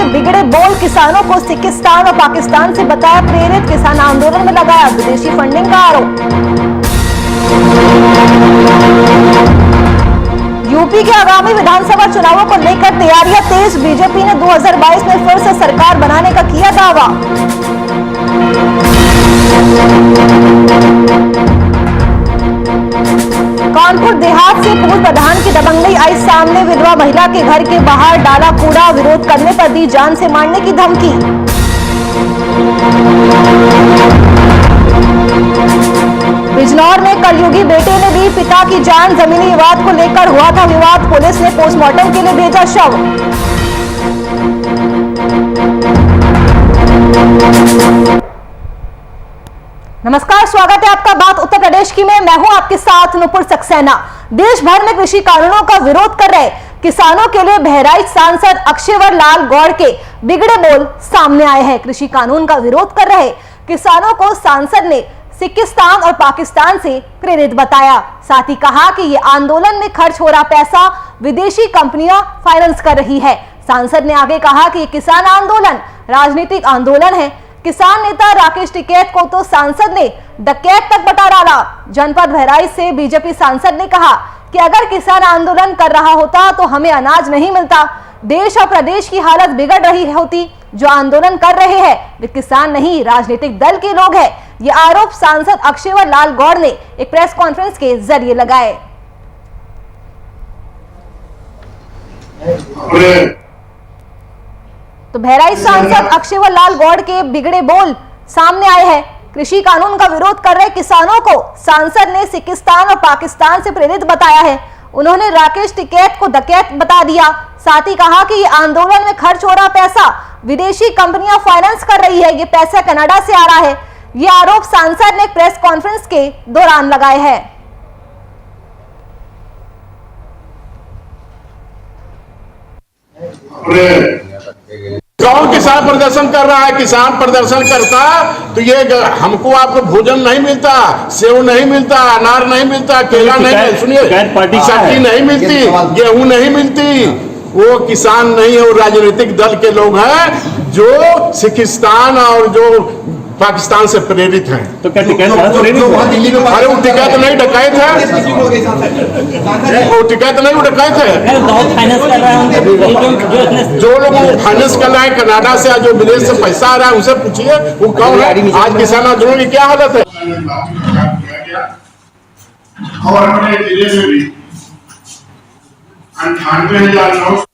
बिगड़े बोल किसानों को सिकिस्तान और पाकिस्तान से बताया प्रेरित, किसान आंदोलन में लगाया विदेशी फंडिंग का आरोप। यूपी के आगामी विधानसभा चुनावों को लेकर तैयारियां तेज, बीजेपी ने 2022 में फिर से सरकार बनाने का किया दावा। कानपुर देहात से पूर्व प्रधान की दबंगई आई सामने, विधवा महिला के घर के बाहर डाला कूड़ा, विरोध करने पर दी जान से मारने की धमकी। बिजनौर में कलयुगी बेटे ने दी पिता की जान, जमीनी विवाद को लेकर हुआ था विवाद, पुलिस ने पोस्टमार्टम के लिए भेजा शव। नमस्कार, स्वागत है आपका बात उत्तर प्रदेश की में। मैं हूं आपके साथ नुपुर सक्सेना। देश भर में कृषि कानूनों का विरोध कर रहे किसानों के लिए बहराइच सांसद अक्षयवर लाल गौड़ के बिगड़े बोल सामने आए हैं। कृषि कानून का विरोध कर रहे किसानों को सांसद ने सिकिस्तान और पाकिस्तान से प्रेरित बताया। साथ ही कहा कि ये आंदोलन में खर्च हो रहा पैसा विदेशी कंपनियां फाइनेंस कर रही है। सांसद ने आगे कहा कि ये किसान आंदोलन राजनीतिक आंदोलन है। किसान नेता राकेश टिकैत को तो सांसद ने डकैत तक बता डाला। जनपद बहराइच से बीजेपी सांसद ने कहा कि अगर किसान आंदोलन कर रहा होता तो हमें अनाज नहीं मिलता, देश और प्रदेश की हालत बिगड़ रही होती। जो आंदोलन कर रहे हैं वे किसान नहीं राजनीतिक दल के लोग हैं। ये आरोप सांसद अक्षयवर लाल गौड़ ने एक प्रेस कॉन्फ्रेंस के जरिए लगाए। तो बहराइच सांसद अक्षयवर लाल गौड़ के बिगड़े बोल सामने आए हैं। कृषि कानून का विरोध कर रहे किसानों को सांसद ने सिकिस्तान और पाकिस्तान से प्रेरित बताया है। उन्होंने राकेश टिकैत को डकैत बता दिया। साथ ही कहा कि ये आंदोलन में खर्च हो रहा पैसा विदेशी कंपनियां फाइनेंस कर रही है, ये पैसा कनाडा से आ रहा है। ये आरोप सांसद ने प्रेस कॉन्फ्रेंस के दौरान लगाए हैं। गांव किसान प्रदर्शन कर रहा है, किसान प्रदर्शन करता तो ये हमको आपको भोजन नहीं मिलता, सेव नहीं मिलता, अनार नहीं मिलता, केला नहीं, सुनिए सब्जी नहीं मिलती, गेहूं नहीं मिलती। वो किसान नहीं है, वो राजनीतिक दल के लोग हैं जो सिकिस्तान और जो पाकिस्तान से प्रेरित हैं। तो क्या टिकैत अरे वो टिकैत नहीं डकैत है, वो टिकैत नहीं डकैत है। जो लोग फाइनेंस कर रहे हैं कनाडा से, जो विदेश से पैसा आ रहा है उनसे पूछिए वो कौन है। आज किसान आंदोलन की क्या हालत है। और अपने जिले में भी 98,000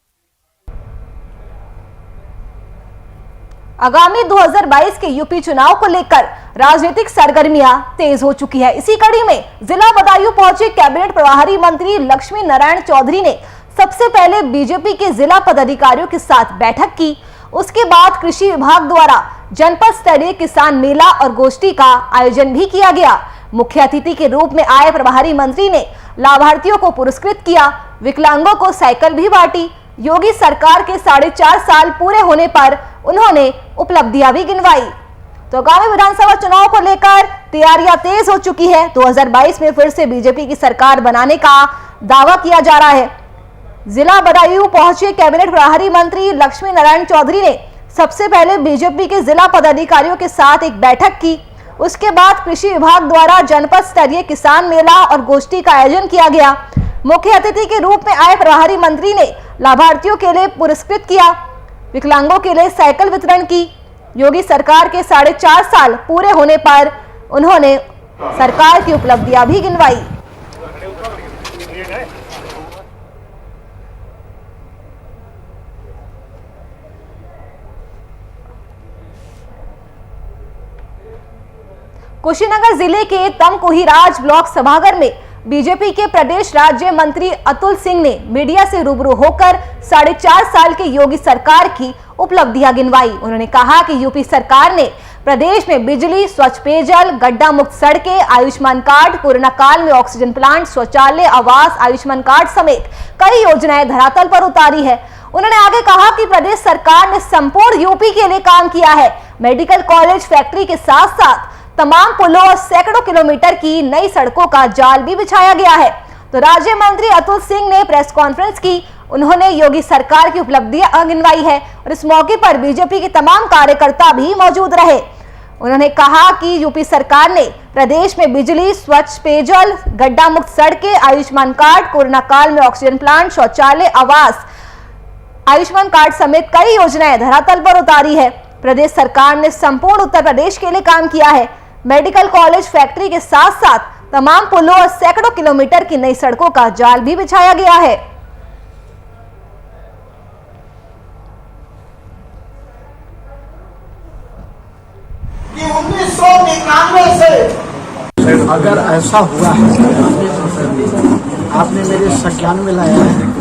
आगामी 2022 के यूपी चुनाव को लेकर राजनीतिक सरगर्मियां तेज हो चुकी है। इसी कड़ी में जिला बदायूं पहुंचे कैबिनेट प्रभारी मंत्री लक्ष्मी नारायण चौधरी ने सबसे पहले बीजेपी के जिला पदाधिकारियों के साथ बैठक की। उसके बाद कृषि विभाग द्वारा जनपद स्तरीय किसान मेला और गोष्ठी का आयोजन भी किया गया। मुख्य अतिथि के रूप में आए प्रभारी मंत्री ने लाभार्थियों को पुरस्कृत किया, विकलांगों को साइकिल भी बांटी। योगी सरकार के 4.5 साल पूरे होने पर उन्होंने उपलब्धियां भी गिनवाई। तो आगामी विधानसभा चुनाव को लेकर तैयारियां तेज हो चुकी है। 2022 में फिर से बीजेपी की सरकार बनाने का दावा किया जा रहा है। जिला बदायूं पहुंचे कैबिनेट प्रभारी मंत्री लक्ष्मी नारायण चौधरी ने सबसे पहले बीजेपी के जिला पदाधिकारियों के साथ एक बैठक की। उसके बाद कृषि विभाग द्वारा जनपद स्तरीय किसान मेला और गोष्ठी का आयोजन किया गया। मुख्य अतिथि के रूप में आए प्रभारी मंत्री ने लाभार्थियों के लिए पुरस्कृत किया, विकलांगों के लिए साइकिल वितरण की। योगी सरकार के 4.5 साल पूरे होने पर उन्होंने सरकार की उपलब्धियां भी गिनवाई। कुशीनगर जिले के तमकुहीराज ब्लॉक सभागार में बीजेपी के प्रदेश राज्य मंत्री अतुल सिंह ने मीडिया से रूबरू होकर 4.5 साल के योगी सरकार की उपलब्धियां गिनवाई। उन्होंने कहा कि यूपी सरकार ने प्रदेश में बिजली, स्वच्छ पेयजल, गड्ढा मुक्त सड़कें, आयुष्मान कार्ड, कोरोना काल में ऑक्सीजन प्लांट, शौचालय, आवास, आयुष्मान कार्ड समेत कई योजनाएं धरातल पर उतारी है। उन्होंने आगे कहा कि प्रदेश सरकार ने संपूर्ण यूपी के लिए काम किया है। मेडिकल कॉलेज, फैक्ट्री के साथ साथ तमाम पुलों और सैकड़ों किलोमीटर की नई सड़कों का जाल भी बिछाया गया है। तो राज्य मंत्री अतुल सिंह ने प्रेस कॉन्फ्रेंस की उन्होंने योगी सरकार की उपलब्धियां गिनवाई है और इस मौके पर बीजेपी के तमाम कार्यकर्ता भी मौजूद रहे। उन्होंने कहा कि यूपी सरकार ने प्रदेश में बिजली, स्वच्छ पेयजल, गड्ढा मुक्त सड़कें, आयुष्मान कार्ड, कोरोना काल में ऑक्सीजन प्लांट, शौचालय, आवास, आयुष्मान कार्ड समेत कई योजनाएं धरातल पर उतारी है। प्रदेश सरकार ने संपूर्ण उत्तर प्रदेश के लिए काम किया है। मेडिकल कॉलेज, फैक्ट्री के साथ साथ तमाम पुलों और सैकड़ों किलोमीटर की नई सड़कों का जाल भी बिछाया गया है। कि 1999 से अगर ऐसा हुआ है, आपने मेरे संज्ञान में लाया है,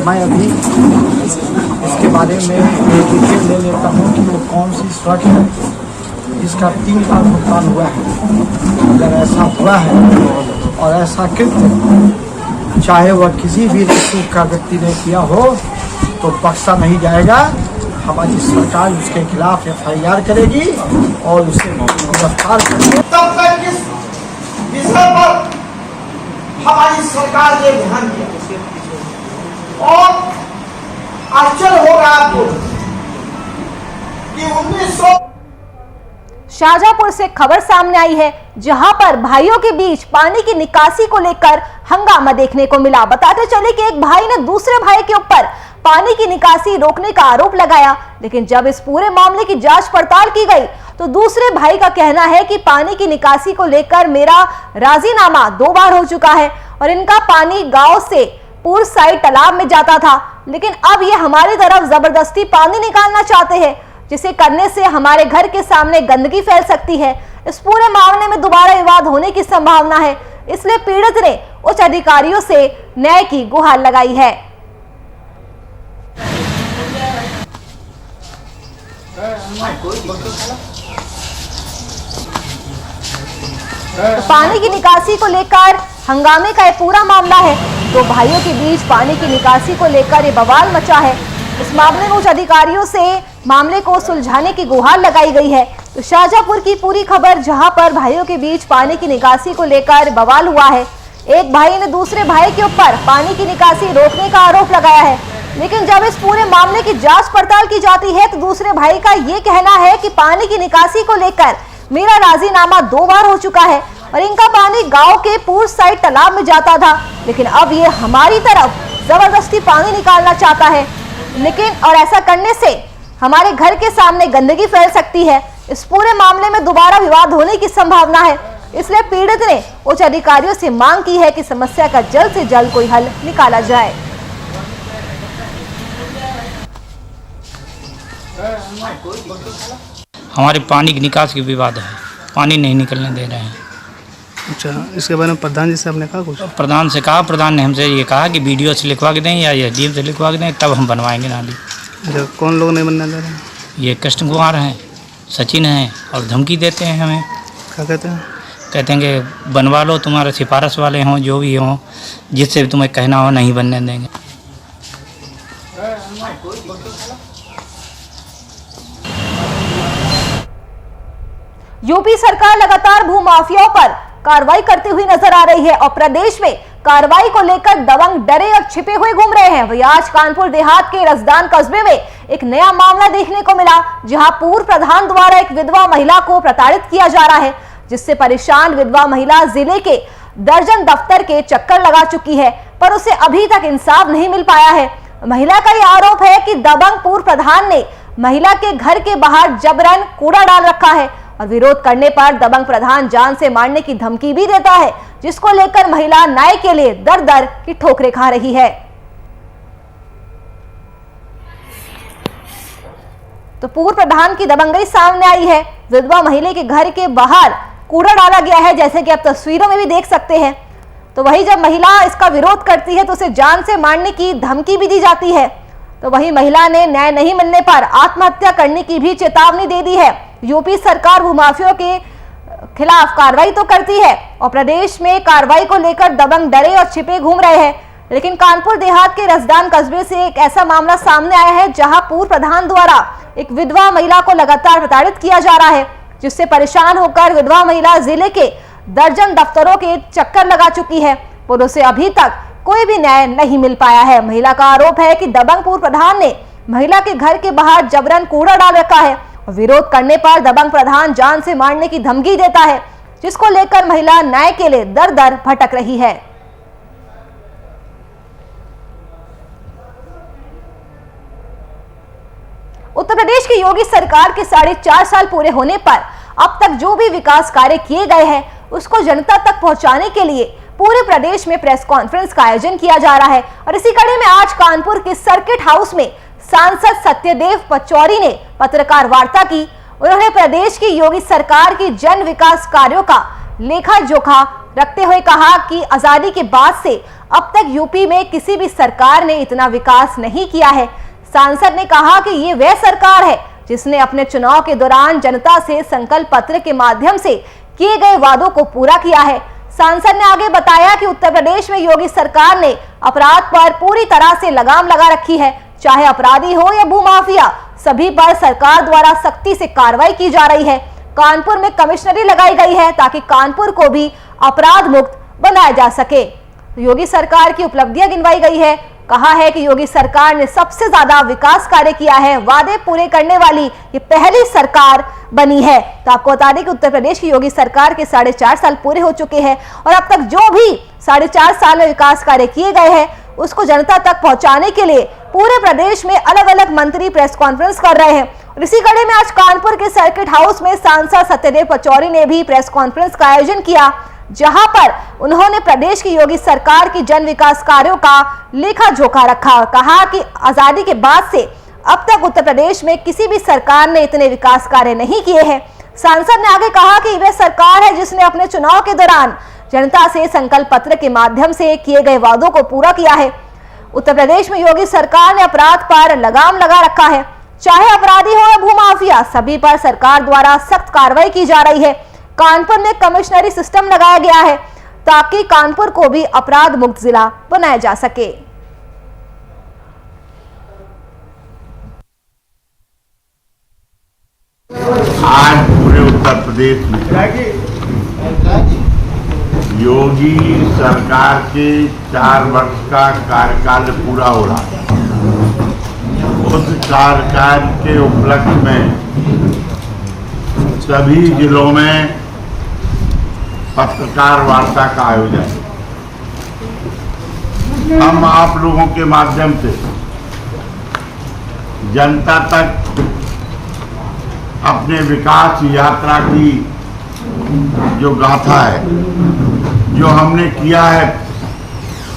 मैं अभी इसके बारे में डिटेल ले लेता हूँ कि वो कौन सी सड़क है जिसका 3 बार भुगतान हुआ है। अगर ऐसा हुआ है और ऐसा कृत्य चाहे वह किसी भी ऋतु का व्यक्ति ने किया हो तो बख्शा नहीं जाएगा। हमारी सरकार उसके खिलाफ FIR करेगी और उसे गिरफ्तार करेगी। तब तक इस विषय पर हमारी सरकार ने ध्यान दिया और आश्चर्य होगा आपको कि 1900 शाहजहांपुर से खबर सामने आई है, जहां पर भाइयों के बीच पानी की निकासी को लेकर हंगामा देखने को मिला। बताते चले कि एक भाई ने दूसरे भाई के ऊपर पानी की निकासी रोकने का आरोप लगाया, लेकिन जब इस पूरे मामले की जांच पड़ताल की गई तो दूसरे भाई का कहना है कि पानी की निकासी को लेकर मेरा राजीनामा 2 बार हो चुका है और इनका पानी गांव से पूर्व साइड तालाब में जाता था, लेकिन अब ये हमारी तरफ जबरदस्ती पानी निकालना चाहते हैं, जिसे करने से हमारे घर के सामने गंदगी फैल सकती है। इस पूरे मामले में दोबारा विवाद होने की संभावना है, इसलिए पीड़ित ने उच्च अधिकारियों से न्याय की गुहार लगाई है। तो पानी की निकासी को लेकर हंगामे का ये पूरा मामला है। 2 भाइयों के बीच पानी की निकासी को लेकर ये बवाल मचा है। इस मामले में उच्च अधिकारियों से मामले को सुलझाने की गुहार लगाई गई है। तो शाहजहांपुर की पूरी खबर, जहां पर भाइयों के बीच पानी की निकासी को लेकर बवाल हुआ है। एक भाई ने दूसरे भाई के ऊपर पानी की निकासी रोकने का आरोप लगाया है, लेकिन जब इस पूरे मामले की जांच पड़ताल की जाती है तो दूसरे भाई का ये कहना है कि पानी की निकासी को लेकर मेरा राजीनामा 2 बार हो चुका है और इनका पानी गांव के पूर्व साइड तालाब में जाता था, लेकिन अब ये हमारी तरफ जबरदस्ती पानी निकालना चाहता है, लेकिन और ऐसा करने से हमारे घर के सामने गंदगी फैल सकती है। इस पूरे मामले में दोबारा विवाद होने की संभावना है, इसलिए पीड़ित ने उच्च अधिकारियों से मांग की है कि समस्या का जल्द से जल्द कोई हल निकाला जाए। हमारे पानी की निकास की विवाद है, पानी नहीं निकलने दे रहे हैं। अच्छा, इसके बारे में प्रधान जी से आपने कहा कुछ? प्रधान से कहा, प्रधान ने हमसे ये कहा कि BDO से लिखवा के दें या SDM से लिखवा के दें, तब हम बनवाएंगे नाली। अच्छा, कौन लोग नहीं बनने दे रहे हैं? ये कृष्ण कुमार हैं, सचिन हैं और धमकी देते हैं हमें। क्या कहते हैं? कहते हैं कि बनवा लो, तुम्हारे सिफारिश वाले हों, जो भी हों, जिससे भी तुम्हें कहना हो नहीं बनने देंगे। यूपी सरकार लगातार भूमाफियाओं पर कार्रवाई करती हुई नजर आ रही है और प्रदेश में कार्रवाई को लेकर दबंग डरे और छिपे हुए घूम रहे हैं। वही आज कानपुर देहात के रसदान कस्बे में एक नया मामला देखने को मिला, जहां पूर्व प्रधान द्वारा एक विधवा महिला को प्रताड़ित किया जा रहा है, जिससे परेशान विधवा महिला जिले के दर्जन दफ्तर के चक्कर लगा चुकी है, पर उसे अभी तक इंसाफ नहीं मिल पाया है। महिला का यह आरोप है कि दबंग पूर्व प्रधान ने महिला के घर के बाहर जबरन कूड़ा डाल रखा है और विरोध करने पर दबंग प्रधान जान से मारने की धमकी भी देता है, जिसको लेकर महिला न्याय के लिए दर दर की ठोकरें खा रही है। तो पूर्व प्रधान की दबंगई सामने आई है। विधवा महिला के घर के बाहर कूड़ा डाला गया है, जैसे कि आप तस्वीरों में भी देख सकते हैं। तो वही जब महिला इसका विरोध करती है तो उसे जान से मारने की धमकी भी दी जाती है। तो वही महिला ने न्याय नहीं मिलने पर आत्महत्या करने की भी चेतावनी दे दी है। यूपी सरकार भूमाफियों के खिलाफ कार्रवाई तो करती है और प्रदेश में कार्रवाई को लेकर दबंग डरे और छिपे घूम रहे हैं, लेकिन कानपुर देहात के रसदान कस्बे से एक ऐसा मामला सामने आया है, जहां पूर्व प्रधान द्वारा एक विधवा महिला को लगातार प्रताड़ित किया जा रहा है, जिससे परेशान होकर विधवा महिला जिले के दर्जन दफ्तरों के चक्कर लगा चुकी है और उसे अभी तक कोई भी न्याय नहीं मिल पाया है। महिला का आरोप है कि दबंग पूर्व प्रधान ने महिला के घर के बाहर जबरन कूड़ा डाल रखा है और विरोध करने पर दबंग प्रधान जान से मारने की धमकी देता है, जिसको लेकर महिला न्याय के लिए दर दर भटक रही है। उत्तर प्रदेश की योगी सरकार के 4.5 साल पूरे होने पर अब तक जो भी विकास कार्य किए गए हैं उसको जनता तक पहुंचाने के लिए पूरे प्रदेश में प्रेस कॉन्फ्रेंस का आयोजन किया जा रहा है। और इसी कड़ी में आज कानपुर के सर्किट हाउस में सांसद सत्यदेव पचौरी ने पत्रकार वार्ता की। उन्होंने प्रदेश की योगी सरकार की जन विकास कार्यों का लेखा जोखा रखते हुए कहा कि आजादी के बाद से अब तक यूपी में किसी भी सरकार ने इतना विकास नहीं किया है। सांसद ने कहा कि ये वह सरकार है जिसने अपने चुनाव के दौरान जनता से संकल्प पत्र के माध्यम से किए गए वादों को पूरा किया है। सांसद ने आगे बताया कि उत्तर प्रदेश में योगी सरकार ने अपराध पर पूरी तरह से लगाम लगा रखी है। चाहे अपराधी हो या भूमाफिया, सभी पर सरकार द्वारा सख्ती से कार्रवाई की जा रही है। कानपुर में कमिश्नरी लगाई गई है ताकि कानपुर को भी अपराध मुक्त बनाया जा सके। योगी सरकार की उपलब्धियां गिनवाई गई है। कहा है कि योगी सरकार ने सबसे ज्यादा विकास कार्य किया है, वादे पूरे करने वाली ये पहली सरकार बनी है। तो आपको बता दें कि उत्तर प्रदेश की योगी सरकार के 4.5 साल पूरे हो चुके हैं और अब तक जो भी 4.5 साल में विकास कार्य किए गए हैं उसको जनता तक पहुंचाने के लिए पूरे प्रदेश में अलग अलग मंत्री प्रेस कॉन्फ्रेंस कर रहे हैं। और इसी कड़ी में आज कानपुर के सर्किट हाउस में सांसद सत्यदेव पचौरी ने भी प्रेस कॉन्फ्रेंस का आयोजन किया, जहां पर उन्होंने प्रदेश की योगी सरकार की जन विकास कार्यों का लेखा जोखा रखा और कहा कि आजादी के बाद से अब तक उत्तर प्रदेश में किसी भी सरकार ने इतने विकास कार्य नहीं किए हैं। सांसद ने आगे कहा कि वह सरकार है जिसने अपने चुनाव के दौरान जनता से संकल्प पत्र के माध्यम से किए गए वादों को पूरा किया है। उत्तर प्रदेश में योगी सरकार ने अपराध पर लगाम लगा रखा है। चाहे अपराधी हो या भूमाफिया, सभी पर सरकार द्वारा सख्त कार्रवाई की जा रही है। कानपुर में कमिश्नरी सिस्टम लगाया गया है ताकि कानपुर को भी अपराध मुक्त जिला बनाया जा सके। आज पूरे उत्तर प्रदेश में योगी सरकार के 4 वर्ष का कार्यकाल पूरा हो रहा है। उस कार्यकाल के उपलक्ष्य में सभी जिलों में पत्रकार वार्ता का आयोजन हम आप लोगों के माध्यम से जनता तक अपने विकास यात्रा की जो गाथा है, जो हमने किया है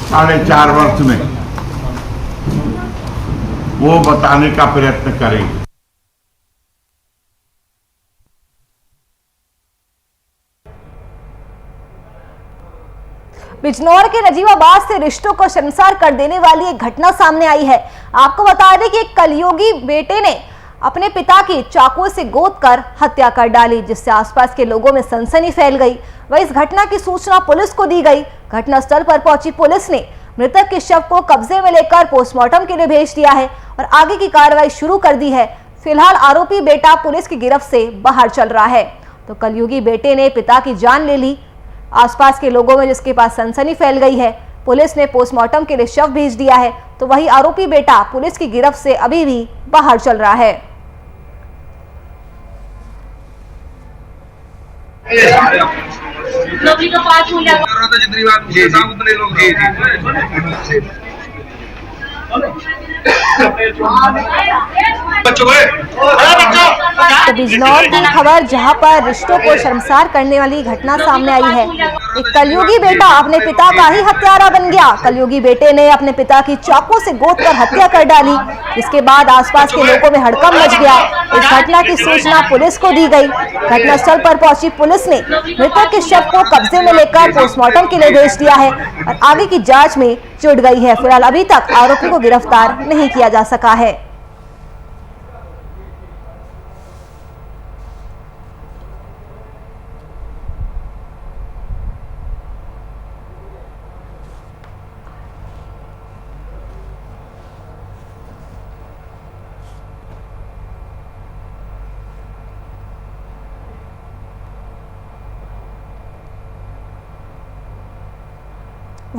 4.5 वर्ष में, वो बताने का प्रयत्न करेंगे। बिजनौर के नजीबाबाद से रिश्तों को शर्मसार कर देने वाली एक घटना सामने आई है। आपको बता दें कि एक कलयुगी बेटे ने अपने पिता की चाकू से गोद कर हत्या कर डाली, जिससे आसपास के लोगों में सनसनी फैल गई। वहीं इस घटना की सूचना पुलिस को दी गई। घटनास्थल पर पहुंची पुलिस ने मृतक के शव को कब्जे में लेकर पोस्टमार्टम के लिए भेज दिया है और आगे की कार्रवाई शुरू कर दी है। फिलहाल आरोपी बेटा पुलिस की गिरफ्त से बाहर चल रहा है। तो कलयुगी बेटे ने पिता की जान ले ली। आसपास के लोगों में जिसके पास सनसनी फैल गई है। पुलिस ने पोस्टमार्टम के लिए शव भेज दिया है। तो वही आरोपी बेटा पुलिस की गिरफ्त से अभी भी बाहर चल रहा है। तो बिजनौर की खबर, जहां पर रिश्तों को शर्मसार करने वाली घटना सामने आई है। एक कलयुगी बेटा अपने पिता का ही हत्यारा बन गया। कलयुगी बेटे ने अपने पिता की चाकू से गोद कर हत्या कर डाली, जिसके बाद आसपास के लोगों में हड़कंप मच गया। इस घटना की सूचना पुलिस को दी गई। घटनास्थल पर पहुंची पुलिस ने मृतक के शव को कब्जे में लेकर पोस्टमार्टम के लिए भेज दिया है और आगे की जांच में जुट गई है। फिलहाल अभी तक आरोपी को गिरफ्तार नहीं किया जा सका है।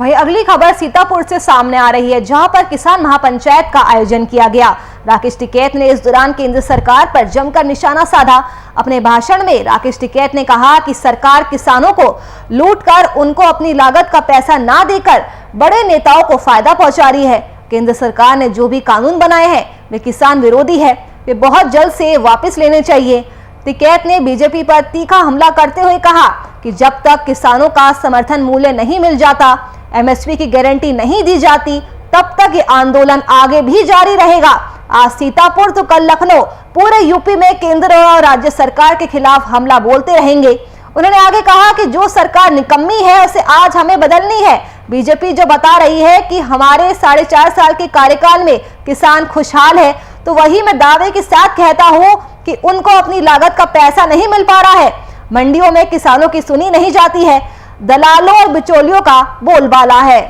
वहीं अगली खबर सीतापुर से सामने आ रही है, जहां पर किसान महापंचायत का आयोजन किया गया। राकेश टिकैत ने इस दौरान केंद्र सरकार पर जमकर निशाना साधा। अपने भाषण में राकेश टिकैत ने कहा कि सरकार किसानों को लूटकर उनको अपनी लागत का पैसा ना देकर बड़े नेताओं को फायदा पहुंचा रही है। केंद्र सरकार ने जो भी कानून बनाए हैं वे किसान विरोधी है, वे बहुत जल्द से वापस लेने चाहिए। टिकैत ने बीजेपी पर तीखा हमला करते हुए कहा कि जब तक किसानों का समर्थन मूल्य नहीं मिल जाता, एमएसपी की गारंटी नहीं दी जाती, तब तक ये आंदोलन आगे भी जारी रहेगा। आज सीतापुर तो कल लखनऊ, पूरे यूपी में केंद्र और राज्य सरकार के खिलाफ हमला बोलते रहेंगे। उन्होंने आगे कहा कि जो सरकार निकम्मी है उसे आज हमें बदलनी है। बीजेपी जो बता रही है कि हमारे 4.5 साल के कार्यकाल में किसान खुशहाल है, तो वही मैं दावे के साथ कहता हूं कि उनको अपनी लागत का पैसा नहीं मिल पा रहा है। मंडियों में किसानों की सुनी नहीं जाती है, दलालों और बिचौलियों का बोलबाला है।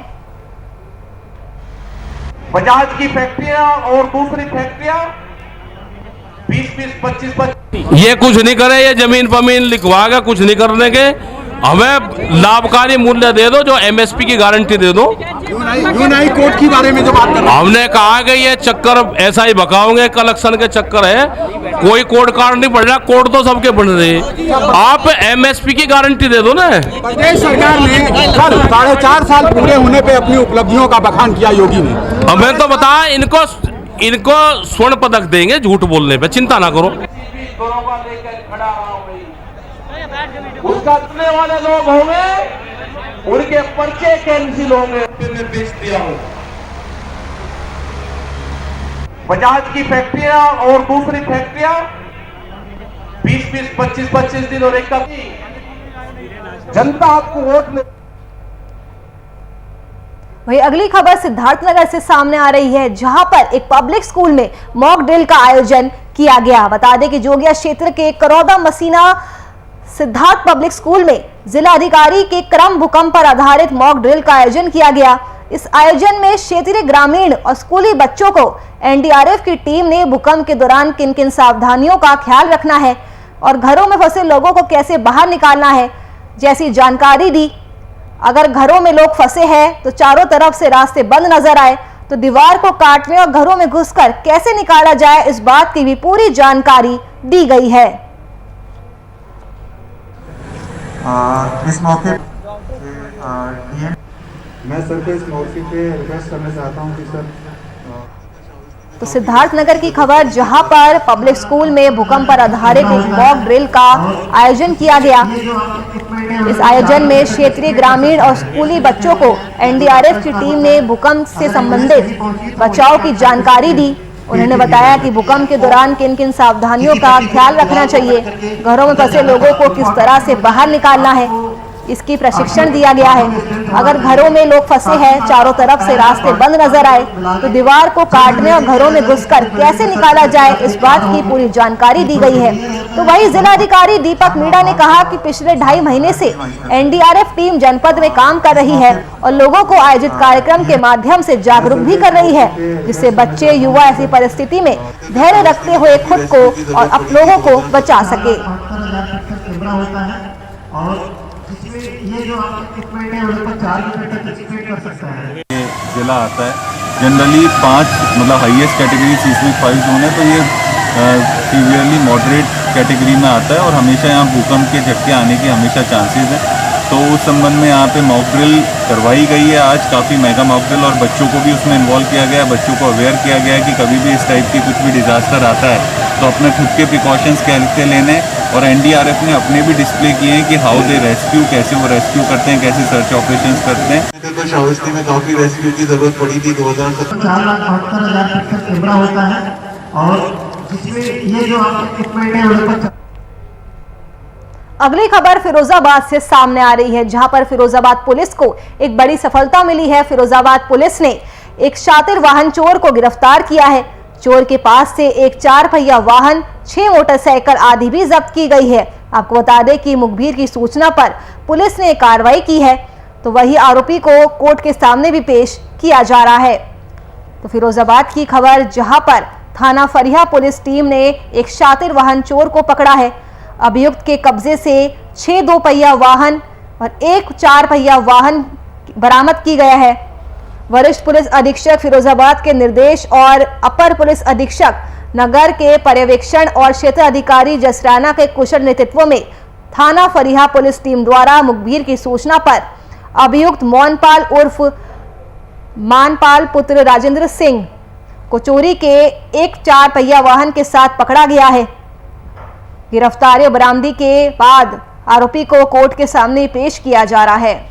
बजाज की फैक्ट्रियां और दूसरी फैक्ट्रियां 20-20, 25-25 ये कुछ नहीं करे, ये जमीन पमीन लिखवा के कुछ नहीं करने के, हमें लाभकारी मूल्य दे दो, जो एमएसपी की गारंटी दे दो। यूनाई कोर्ट की बारे में जो बात कर रहे हैं, हमने कहा कि ये चक्कर ऐसा ही भगाओगे, कलेक्शन के चक्कर है, कोई कोर्ट कार्ड नहीं बढ़ रहा, कोर्ट तो सबके बन रहे। आप एमएसपी की गारंटी दे दो ना। प्रदेश सरकार ने कल 4.5 साल पूरे होने पे अपनी उपलब्धियों का बखान किया योगी ने। हमें तो बताया इनको स्वर्ण पदक देंगे झूठ बोलने पे, चिंता ना करो। उसका सुनने वाले लोग होंगे, उनके पर्चे कैंसिल होंगे। निर्देश दिया हो, बजाज की फैक्ट्रियां और दूसरी फैक्ट्रियां 20-20, 25-25 दिन और एक जनता आपको वोट में। वही अगली खबर सिद्धार्थनगर से सामने आ रही है, जहां पर एक पब्लिक स्कूल में मॉक ड्रिल का आयोजन किया गया। बता दें कि जोगिया क्षेत्र के करौदा मसीना सिद्धार्थ पब्लिक स्कूल में जिला अधिकारी के क्रम भूकंप पर आधारित मॉक ड्रिल का आयोजन किया गया। इस आयोजन में क्षेत्रीय ग्रामीण और स्कूली बच्चों को एनडीआरएफ की टीम ने भूकंप के दौरान किन किन सावधानियों का ख्याल रखना है और घरों में फंसे लोगों को कैसे बाहर निकालना है जैसी जानकारी दी। अगर घरों में लोग फंसे हैं तो चारों तरफ से रास्ते बंद नजर आए तो दीवार को काटने और घरों में घुसकर कैसे निकाला जाए, इस बात की भी पूरी जानकारी दी गई है। इस मौके मैं सर को इस मौके पे रिक्वेस्ट करना चाहता हूँ कि सर तो सिद्धार्थनगर की खबर, जहां पर पब्लिक स्कूल में भूकंप पर आधारित एक मॉक ड्रिल का आयोजन किया गया। इस आयोजन में क्षेत्रीय ग्रामीण और स्कूली बच्चों को एनडीआरएफ की टीम ने भूकंप से संबंधित बचाव की जानकारी दी। उन्होंने बताया कि भूकंप के दौरान किन किन सावधानियों का ख्याल रखना चाहिए, घरों में फंसे लोगों को किस तरह से बाहर निकालना है, इसकी प्रशिक्षण दिया गया है। अगर घरों में लोग फंसे हैं, चारों तरफ से रास्ते बंद नजर आए तो दीवार को काटने और घरों में घुसकर कैसे निकाला जाए, इस बात की पूरी जानकारी दी गई है। तो वही जिलाधिकारी दीपक मीणा ने कहा कि पिछले 2.5 महीने से एनडीआरएफ टीम जनपद में काम कर रही है और लोगों को आयोजित कार्यक्रम के माध्यम से जागरूक भी कर रही है, जिससे बच्चे युवा ऐसी परिस्थिति में धैर्य रखते हुए खुद को और अपने लोगों को बचा सके। ये जो आपका इक्विपमेंट है उसको 4 मीटर तक एक्सपेंड कर सकता है। जिला आता है जनरली 5 मतलब हाईएस्ट कैटेगरी सीस्मिक 5 जोन है, तो ये सीवियरली मॉडरेट कैटेगरी में आता है और हमेशा यहाँ भूकंप के झटके आने के हमेशा चांसेस हैं। तो उस संबंध में यहाँ पे मॉक ड्रिल करवाई गई है आज, काफ़ी मेगा मॉक ड्रिल, और बच्चों को भी उसमें इन्वॉल्व किया गया है। बच्चों को अवेयर किया गया है कि कभी भी इस टाइप की कुछ भी डिज़ास्टर आता है तो अपने खुद के प्रिकॉशंस कैसे लेने, और एनडीआरएफ ने अपने भी डिस्प्ले किए हैं कि हाउ दे रेस्क्यू, कैसे वो रेस्क्यू करते हैं, कैसे सर्च ऑपरेशंस करते हैं। तो श्रावस्ती में काफ़ी रेस्क्यू की ज़रूरत पड़ी थी 2017। 4,78,000 पिक्सल कैमरा होता है और जिसमें ये जो आपका इक्विपमेंट है उसको। अगली खबर फिरोजाबाद से सामने आ रही है, जहां पर फिरोजाबाद पुलिस को एक बड़ी सफलता मिली है। फिरोजाबाद पुलिस ने एक शातिर वाहन चोर को गिरफ्तार किया है। चोर के पास से एक 4 पहिया वाहन, 6 मोटरसाइकिल आदि भी जब्त की गई है। आपको बता दें कि मुखबिर की सूचना पर पुलिस ने कार्रवाई की है, तो वही आरोपी को कोर्ट के सामने भी पेश किया जा रहा है। तो फिरोजाबाद की खबर, जहां पर थाना फरिया पुलिस टीम ने एक शातिर वाहन चोर को पकड़ा है। अभियुक्त के कब्जे से 6 2 पहिया वाहन और एक 4 पहिया वाहन बरामद की गया है। वरिष्ठ पुलिस अधीक्षक फिरोजाबाद के निर्देश और अपर पुलिस अधीक्षक नगर के पर्यवेक्षण और क्षेत्र अधिकारी जसराना के कुशल नेतृत्व में थाना फरीहा पुलिस टीम द्वारा मुखबिर की सूचना पर अभियुक्त मोहनपाल उर्फ मानपाल पुत्र राजेंद्र सिंह को चोरी के एक 4 पहिया वाहन के साथ पकड़ा गया है। गिरफ्तारी और बरामदी के बाद आरोपी को कोर्ट के सामने पेश किया जा रहा है।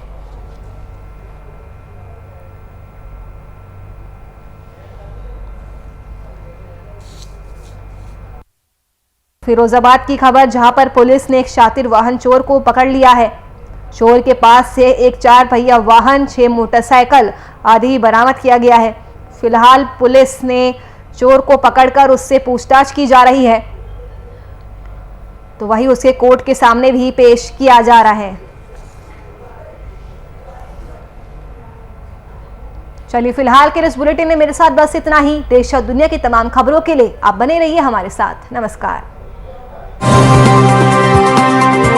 फिरोजाबाद की खबर, जहां पर पुलिस ने एक शातिर वाहन चोर को पकड़ लिया है। चोर के पास से एक 4 पहिया वाहन, 6 मोटरसाइकिल आदि बरामद किया गया है। फिलहाल पुलिस ने चोर को पकड़कर उससे पूछताछ की जा रही है, तो वही उसे कोर्ट के सामने भी पेश किया जा रहा है। चलिए, फिलहाल के इस बुलेटिन में मेरे साथ बस इतना ही। देश और दुनिया की तमाम खबरों के लिए आप बने रहिए हमारे साथ। नमस्कार।